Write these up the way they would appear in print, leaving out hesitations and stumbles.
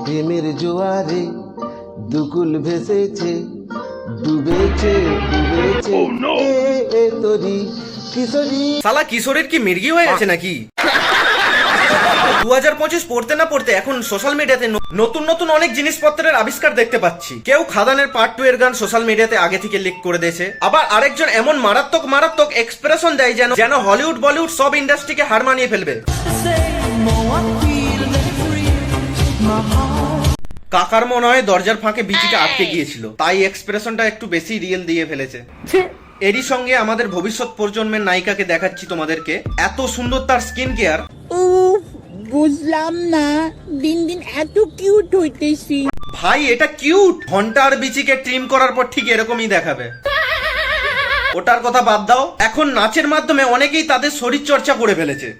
প্রেমের জোয়ারে দুকুল ভেসেছে, ডুবেছে ডুবেছে এ তোরি কিশোরী। শালা কিশোরের কি মির্গি হয়ে গেছে নাকি? 2025 পড়তে না পড়তে এখন সোশ্যাল মিডিয়াতে নতুন নতুন অনেক জিনিসপত্রের আবিষ্কার দেখতে পাচ্ছি। কেউ খাদানের পার্ট 2 এর গান সোশ্যাল মিডিয়াতে আগে থেকে লিক করে দিয়েছে, আবার আরেকজন এমন মারাত্মক মারাত্মক এক্সপ্রেশন দেয় যেন হলিউড বলিউড সব ইন্ডাস্ট্রিকে হার মানিয়ে ফেলবে। কাকার মনে হয় দরজার ফাঁকে বিচিটা আটকে গিয়েছিল, তাই এক্সপ্রেশনটা একটু বেশি রিয়েল দিয়ে ফেলেছে। এরই সঙ্গে আমাদের ভবিষ্যৎ প্রজন্মের নায়িকাকে দেখাচ্ছি তোমাদেরকে, এত সুন্দর তার স্কিন কেয়ার। বুঝলাম না, দিন দিন এত কিউট হইতেছি। ভাই এটা কিউট, ঘন্টা আর বিচিকে ট্রিম করার পর ঠিক এরকমই দেখাবে। ওটার কথা বাদ দাও, এখন নাচের মাধ্যমে অনেকেই তাদের শরীর চর্চা করে ফেলেছে।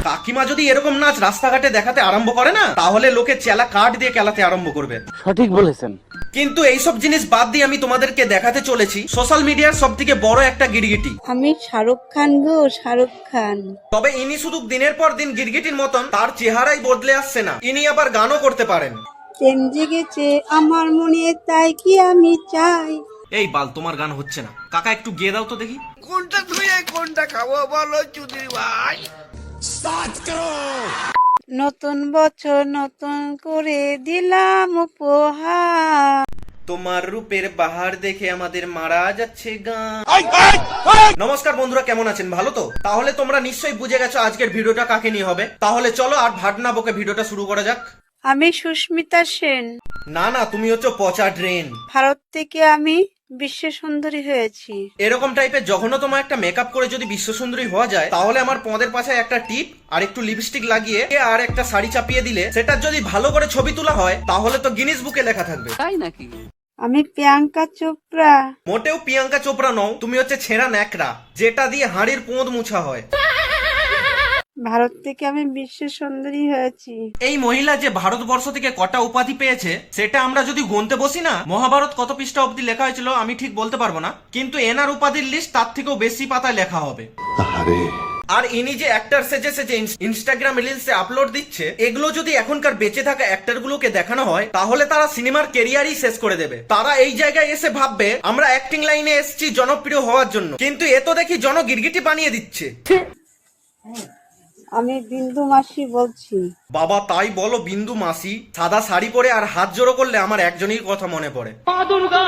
কাকিমা যদি এরকম নাচ রাস্তাঘাটে দেখাতে আরম্ভ করে না, তাহলে লোকে চেলা কাঠ দিয়ে কেলাতে আরম্ভ করবে। সঠিক বলেছেন। কিন্তু এইসব জিনিস বাদ দিয়ে আমি তোমাদেরকে দেখাতে চলেছি সোশ্যাল মিডিয়ার সব থেকে বড় একটা গিরগিটি। আমি শাহরুখ খান গো, শাহরুখ খান। তবে ইনি শুধু দিনের পর দিন গিরগিটির মতন, তার চেহারাই বদলে আসছে না, ইনি আবার গানও করতে পারেন। প্রেম জেগেছে আমার মনে, তাই কি আমি চাই। এই বাল, তোমার গান হচ্ছে না, কাকা একটু গেয়ে দাও তো দেখি। কোনটা ধুয়ে কোনটা খাবো বলো চুদির ভাই। নতুন বছর নতুন করে দিলাম উপহার। তোমার রূপের বাহার দেখে আমাদের মারা যাচ্ছে গান। নমস্কার বন্ধুরা, কেমন আছেন? ভালো তো? তাহলে তোমরা নিশ্চয়ই বুঝে গেছো আজকের ভিডিওটা কাকে নিয়ে হবে। তাহলে চলো আর ভাট না বকে ভিডিওটা শুরু করা যাক। আমি সুস্মিতা সেন। না না, তুমি হচ্ছে পচা ড্রেন। ভারত থেকে আমি বিশ্ব সুন্দরী হয়েছি। এরকম টাইপের জঘন্য তোমার একটা মেকআপ করে যদি বিশ্ব সুন্দরী হওয়া যায়, তাহলে আমার পদের পাশে একটা টিপ আর একটু লিপস্টিক লাগিয়ে আর একটা শাড়ি চাপিয়ে দিলে, সেটার যদি ভালো করে ছবি তোলা হয়, তাহলে তো গিনিস বুকে লেখা থাকবে। তাই নাকি? আমি প্রিয়াঙ্কা চোপড়া। মোটেও প্রিয়াঙ্কা চোপড়া নও, তুমি হচ্ছে ছেঁড়া ন্যাকড়া, যেটা দিয়ে হাড়ির পোঁদ মুছা হয়। ভারত থেকে আমি বিশ্ব সুন্দরী হয়েছি। এই মহিলা যে ভারতবর্ষ থেকে কটা উপাধি পেয়েছে, সেটা আমরা যদি গুনতে বসি না, মহাভারত কত পৃষ্ঠা অব্দি লেখা হয়েছিল আমি ঠিক বলতে পারবো না, কিন্তু এনার উপাধির লিস্ট তার থেকেও বেশি পাতায় লেখা হবে। আর ইনি যে অ্যাক্টর সেজে সেজে ইনস্টাগ্রাম রিলসে আপলোড দিচ্ছে, এগুলো যদি এখনকার বেঁচে থাকা অ্যাক্টর গুলোকে দেখানো হয়, তাহলে তারা সিনেমার ক্যারিয়ারই শেষ করে দেবে। তারা এই জায়গায় এসে ভাববে আমরা অ্যাক্টিং লাইনে এসেছি জনপ্রিয় হওয়ার জন্য, কিন্তু এ তো দেখি জনগিরগিটি বানিয়ে দিচ্ছে। আমি বিন্দু মাসি বলছি। বাবা তাই বলো বিন্দু মাসি? সাদা শাড়ি পরে আর হাত জোড়ো করলে আমার একজনই কথা মনে পড়ে, মা দুর্গা,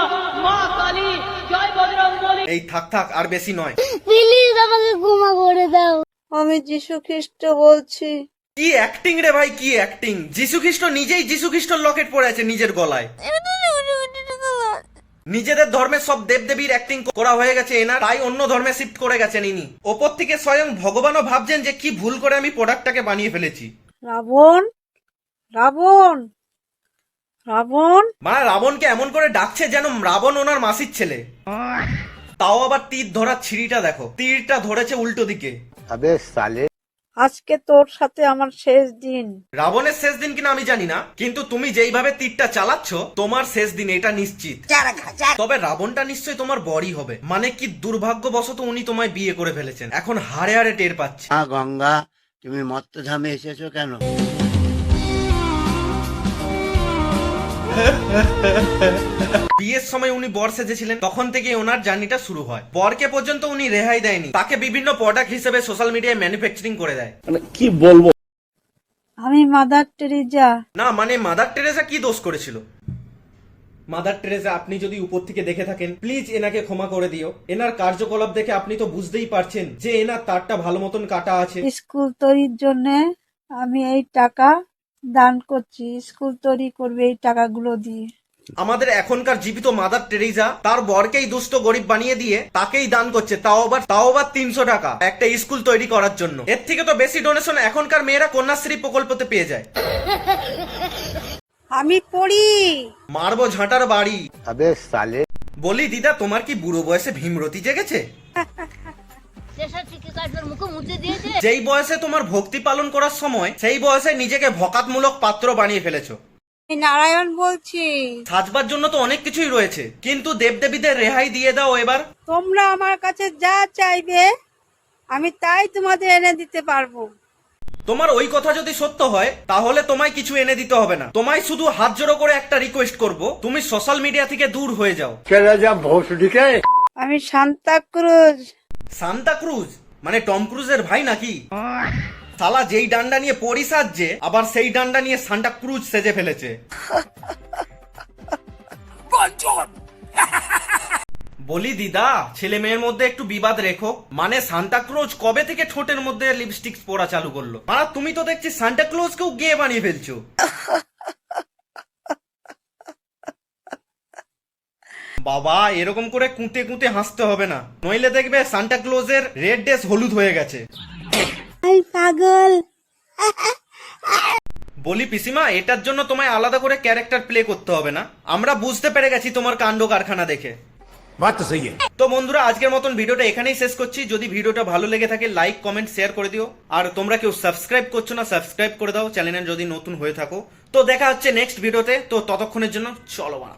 মা কালী, জয় বজরংবলী। এই থাক থাক, আর বেশি নয়, প্লিজ আমাকে ক্ষমা করে দাও। আমি যীশু খ্রিস্ট বলছি। কি অ্যাক্টিং রে ভাই, কি অ্যাক্টিং! যিশু খ্রিস্ট নিজেই যিশু খ্রিস্টর লকেট পরে আছে নিজের গলায়। নিজেদের ধর্মের সব দেবদেবীর অ্যাক্টিং করা হয়ে গেছে এনার, তাই অন্য ধর্মে শিফট করে গেছেন ইনি। ওপর থেকে স্বয়ং ভগবানও ভাবছেন যে কি ভুল করে আমি প্রোডাক্টটাকে বানিয়ে ফেলেছি। রাবণ, রাবণ, রাবণ। মানে রাবণকে এমন করে ডাকছে যেন রাবণ ওনার মাসির ছেলে। তাও আবার তীর ধরার ছিঁড়িটা দেখো, তীরটা ধরেছে উল্টো দিকে। আবে সালে, আজকে তোর সাথে আমার শেষ দিন। রাবণের শেষ দিন কিনা আমি জানি না, কিন্তু তুমি যেইভাবে তীরটা চালাচ্ছ, তোমার শেষ দিন এটা নিশ্চিত। তবে রাবণটা নিশ্চয়ই তোমার বরই হবে, মানে কি দুর্ভাগ্যবশত উনি তোমায় বিয়ে করে ফেলেছেন, এখন হাড়ে হাড়ে টের পাচ্ছে। গঙ্গা তুমি মত্তধামে এসেছো কেন? বিয়ের সময় উনি বর সেজেছিলেন, তখন থেকে ওনার জার্নিটা শুরু হয়। বরকে পর্যন্ত উনি রেহাই দেয়নি, তাকে বিভিন্ন প্রোডাক্ট হিসেবে সোশ্যাল মিডিয়ায় ম্যানুফ্যাকচারিং করে দেয়। কি বলবো? আমি মাদার টেরিজা। না মানে মাদার টেরেসা কি দোষ করেছিল? মাদার টেরেসা আপনি যদি উপর থেকে দেখে থাকেন, প্লিজ এনাকে ক্ষমা করে দিও। এনার কার্যকলাপ দেখে আপনি তো বুঝতেই পারছেন যে এনার তারটা ভালো মতন কাটা আছে। স্কুল তৈরির জন্য আমি এই টাকা দান করছি। স্কুল তৈরি করবে এই টাকাগুলো দিয়ে। আমাদের এখনকার জীবিত মাদার টেরেসা তার বরকেই দুস্থ গরিব বানিয়ে দিয়ে তাকেই দান করছে, তাও আবার 300 টাকা একটা স্কুল তৈরি করার জন্য। এর থেকে তো বেশি ডোনেশন এখনকার মেয়েরা কন্যাশ্রী প্রকল্পতে পেয়ে যায়। আমি পড়ি। মারবো ঝাঁটার বাড়ি। আবে সালে, বলি দিদা, তোমার কি বুড়ো বয়সে ভীমরতি জেগেছে? যেই বয়সে তোমার ভক্তি পালন করার সময়, সেই বয়সে নিজেকে ভকাতমূলক পাত্র বানিয়ে ফেলেছো। নারায়ণ বলছি। সাজবার জন্য তো অনেক কিছুই রয়েছে, কিন্তু দেবদেবীদের রেহাই দিয়ে দাও এবার। তোমরা আমার কাছে যা চাইবে আমি তাই তোমাদের এনে দিতে পারবো। তোমার ওই কথা যদি সত্য হয় তাহলে তোমায় কিছু এনে দিতে হবে না, তোমায় শুধু হাত জোড়ো করে একটা রিকোয়েস্ট করব, তুমি সোশ্যাল মিডিয়া থেকে দূর হয়ে যাও। চলে যা ভোসডিকে। আমি সান্তা ক্রুজ। সান্তা ক্রুজ মানে টম ক্রুজের ভাই নাকি? শালা যেই ডান্ডা নিয়ে পরি সাজছে আবার সেই ডান্ডা নিয়ে সান্টা ক্রুজ সেজে ফেলেছে। বলি দিদা, ছেলে মেয়ের মধ্যে একটু বিবাদ রেখো। মানে সান্তা ক্লজ কবে থেকে ঠোঁটের মধ্যে লিপস্টিক পরা চালু করলো? মানে তুমি তো দেখছি সান্টা ক্লজকেও গে বানিয়ে ফেলছো। বাবা, এরকম করে কুঁতে কুঁতে হাসতে হবে না, নইলে দেখবে সান্টা ক্লজের রেড ড্রেস হলুদ হয়ে গেছে। পাগল। বলি পিসিমা, এটার জন্য তোমায় আলাদা করে ক্যারেক্টার প্লে করতে হবে না, আমরা বুঝতে পেরে গেছি তোমার কাণ্ড কারখানা দেখে। তো বন্ধুরা, আজকের মতন ভিডিওটা এখানেই শেষ করছি। যদি ভিডিওটা ভালো লেগে থাকে লাইক কমেন্ট শেয়ার করে দিও, আর তোমরা কেউ সাবস্ক্রাইব করছো না সাবস্ক্রাইব করে দাও চ্যানেলে যদি নতুন হয়ে থাকো। তো দেখা হচ্ছে নেক্সট ভিডিওতে, তো ততক্ষণের জন্য চলো বাড়া।